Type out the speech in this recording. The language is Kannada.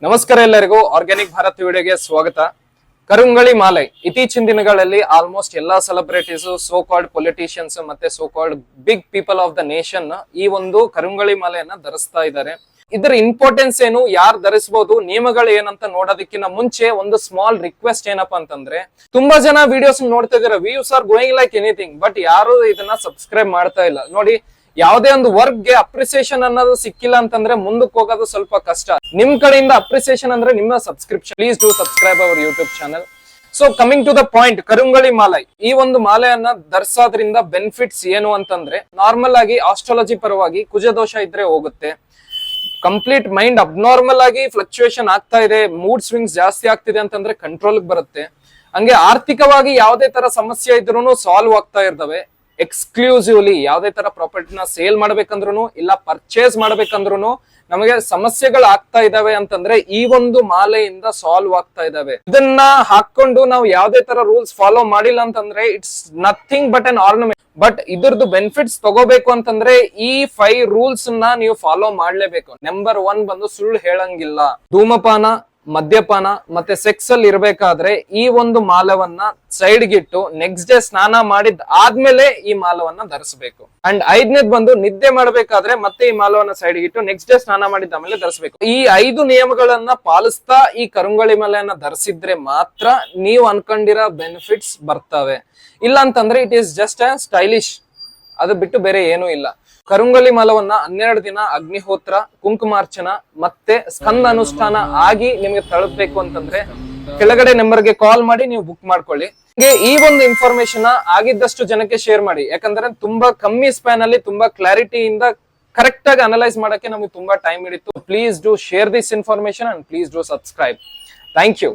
ನಮಸ್ಕಾರ ಎಲ್ಲರಿಗೂ ಆರ್ಗ್ಯಾನಿಕ್ ಭಾರತ್ ವಿಡಿಯೋಗೆ ಸ್ವಾಗತ. ಕರುಂಗಳಿ ಮಾಲೆ ಇತ್ತೀಚಿನ ದಿನಗಳಲ್ಲಿ ಆಲ್ಮೋಸ್ಟ್ ಎಲ್ಲಾ ಸೆಲೆಬ್ರಿಟೀಸ್, ಸೋ ಕಾಲ್ಡ್ ಪೊಲಿಟಿಷಿಯನ್ಸ್ ಮತ್ತೆ so called big people of the nation ಈ ಒಂದು ಕರುಂಗಳಿ ಮಾಲೆಯನ್ನ ಧರಿಸ್ತಾ ಇದ್ದಾರೆ. ಇದರ ಇಂಪಾರ್ಟೆನ್ಸ್ ಏನು, ಯಾರು ಧರಿಸಬಹುದು, ನಿಯಮಗಳು ಏನಂತ ನೋಡೋದಕ್ಕಿಂತ ಮುಂಚೆ ಒಂದು ಸ್ಮಾಲ್ ರಿಕ್ವೆಸ್ಟ್ ಏನಪ್ಪಾ ಅಂತಂದ್ರೆ, ತುಂಬಾ ಜನ ವಿಡಿಯೋಸ್ ನೋಡ್ತಾ ಇದಾರೆ, views are going like anything, but ಯಾರು ಇದನ್ನ ಸಬ್ಸ್ಕ್ರೈಬ್ ಮಾಡ್ತಾ ಇಲ್ಲ. ನೋಡಿ, ಯಾವುದೇ ಒಂದು ವರ್ಕ್ ಗೆ ಅಪ್ರಿಸಿಯೇಷನ್ ಅನ್ನೋದು ಸಿಕ್ಕಿಲ್ಲ ಅಂತಂದ್ರೆ ಮುಂದಕ್ಕೆ ಹೋಗೋದು ಸ್ವಲ್ಪ ಕಷ್ಟ. ನಿಮ್ ಕಡೆಯಿಂದ ಅಪ್ರಿಸಿಯೇಷನ್ ಅಂದ್ರೆ ನಿಮ್ಮ subscription. Please do subscribe our YouTube channel. So coming to the point, ಕರುಂಗಳಿ ಮಾಲೆ ಈ ಒಂದು ಮಾಲೆಯನ್ನ ಧರಿಸೋದ್ರಿಂದ ಬೆನಿಫಿಟ್ಸ್ ಏನು ಅಂತಂದ್ರೆ, ನಾರ್ಮಲ್ ಆಗಿ ಆಸ್ಟ್ರಾಲಜಿ ಪರವಾಗಿ ಕುಜದೋಷ ಇದ್ರೆ ಹೋಗುತ್ತೆ. ಕಂಪ್ಲೀಟ್ ಮೈಂಡ್ ಅಬ್ನಾರ್ಮಲ್ ಆಗಿ ಫ್ಲಕ್ಚುಯೇಷನ್ ಆಗ್ತಾ ಇದೆ, ಮೂಡ್ ಸ್ವಿಂಗ್ಸ್ ಜಾಸ್ತಿ ಆಗ್ತಿದೆ ಅಂತಂದ್ರೆ ಕಂಟ್ರೋಲ್ ಬರುತ್ತೆ. ಹಂಗೆ ಆರ್ಥಿಕವಾಗಿ ಯಾವುದೇ ತರ ಸಮಸ್ಯೆ ಇದ್ರೂ ಸಾಲ್ವ್ ಆಗ್ತಾ ಇರ್ತವೆ. ಎಕ್ಸ್ಕ್ಲೂಸಿವ್ಲಿ ಯಾವುದೇ ತರ ಪ್ರಾಪರ್ಟಿನ ಸೇಲ್ ಮಾಡ್ಬೇಕಂದ್ರು ಇಲ್ಲ ಪರ್ಚೇಸ್ ಮಾಡ್ಬೇಕಂದ್ರು ನಮಗೆ ಸಮಸ್ಯೆಗಳು ಆಗ್ತಾ ಇದಾವೆ ಅಂತಂದ್ರೆ ಈ ಒಂದು ಮಾಲೆಯಿಂದ ಸಾಲ್ವ್ ಆಗ್ತಾ ಇದಾವೆ. ಇದನ್ನ ಹಾಕೊಂಡು ನಾವು ಯಾವುದೇ ತರ ರೂಲ್ಸ್ ಫಾಲೋ ಮಾಡಿಲ್ಲ ಅಂತಂದ್ರೆ it's nothing but an ornament. But ಇದ್ರದ್ದು ಬೆನಿಫಿಟ್ಸ್ ತಗೋಬೇಕು ಅಂತಂದ್ರೆ ಈ 5 ರೂಲ್ಸ್ ನ ನೀವು ಫಾಲೋ ಮಾಡ್ಲೇಬೇಕು. ನಂಬರ್ 1 ಬಂದು ಸುಳ್ಳು ಹೇಳಂಗಿಲ್ಲ. ಧೂಮಪಾನ, ಮದ್ಯಪಾನ ಮತ್ತೆ ಸೆಕ್ಸ್ ಅಲ್ಲಿ ಇರ್ಬೇಕಾದ್ರೆ ಈ ಒಂದು ಮಾಲವನ್ನ ಸೈಡ್ ಗಿಟ್ಟು ನೆಕ್ಸ್ಟ್ ಡೇ ಸ್ನಾನ ಮಾಡಿದ ಆದ್ಮೇಲೆ ಈ ಮಾಲವನ್ನ ಧರಿಸಬೇಕು. ಅಂಡ್ 5ನೇದ್ ಬಂದು ನಿದ್ದೆ ಮಾಡ್ಬೇಕಾದ್ರೆ ಮತ್ತೆ ಈ ಮಾಲವನ್ನ ಸೈಡ್ ಗಿಟ್ಟು ನೆಕ್ಸ್ಟ್ ಡೇ ಸ್ನಾನ ಮಾಡಿದ ಆಮೇಲೆ ಧರಿಸಬೇಕು. ಈ 5 ನಿಯಮಗಳನ್ನ ಪಾಲಿಸ್ತಾ ಈ ಕರುಂಗಳಿ ಮಾಲೆಯನ್ನ ಧರಿಸಿದ್ರೆ ಮಾತ್ರ ನೀವು ಅನ್ಕೊಂಡಿರೋ ಬೆನಿಫಿಟ್ಸ್ ಬರ್ತವೆ. ಇಲ್ಲ ಅಂತಂದ್ರೆ it is just a stylish, ಅದು ಬಿಟ್ಟು ಬೇರೆ ಏನೂ ಇಲ್ಲ. ಕರುಂಗಳಿ ಮಾಲವನ್ನ 12 ದಿನ ಅಗ್ನಿಹೋತ್ರ, ಕುಂಕುಮಾರ್ಚನ ಮತ್ತೆ ಸ್ಕಂದ ಅನುಷ್ಠಾನ ಆಗಿ ನಿಮ್ಗೆ ತಲುಪಬೇಕು ಅಂತಂದ್ರೆ ಕೆಳಗಡೆ ನಂಬರ್ಗೆ ಕಾಲ್ ಮಾಡಿ ನೀವು ಬುಕ್ ಮಾಡ್ಕೊಳ್ಳಿ. ಈ ಒಂದು ಇನ್ಫಾರ್ಮೇಶನ್ ಆಗಿದ್ದಷ್ಟು ಜನಕ್ಕೆ ಶೇರ್ ಮಾಡಿ. ಯಾಕಂದ್ರೆ ತುಂಬಾ ಕಮ್ಮಿ ಸ್ಪ್ಯಾನ್ ಅಲ್ಲಿ ತುಂಬಾ ಕ್ಲಾರಿಟಿಯಿಂದ ಕರೆಕ್ಟ್ ಆಗಿ ಅನಲೈಸ್ ಮಾಡಕ್ಕೆ ನಮಗೆ ತುಂಬಾ ಟೈಮ್ ಹಿಡಿತು. Please do share this information and please do subscribe. Thank you.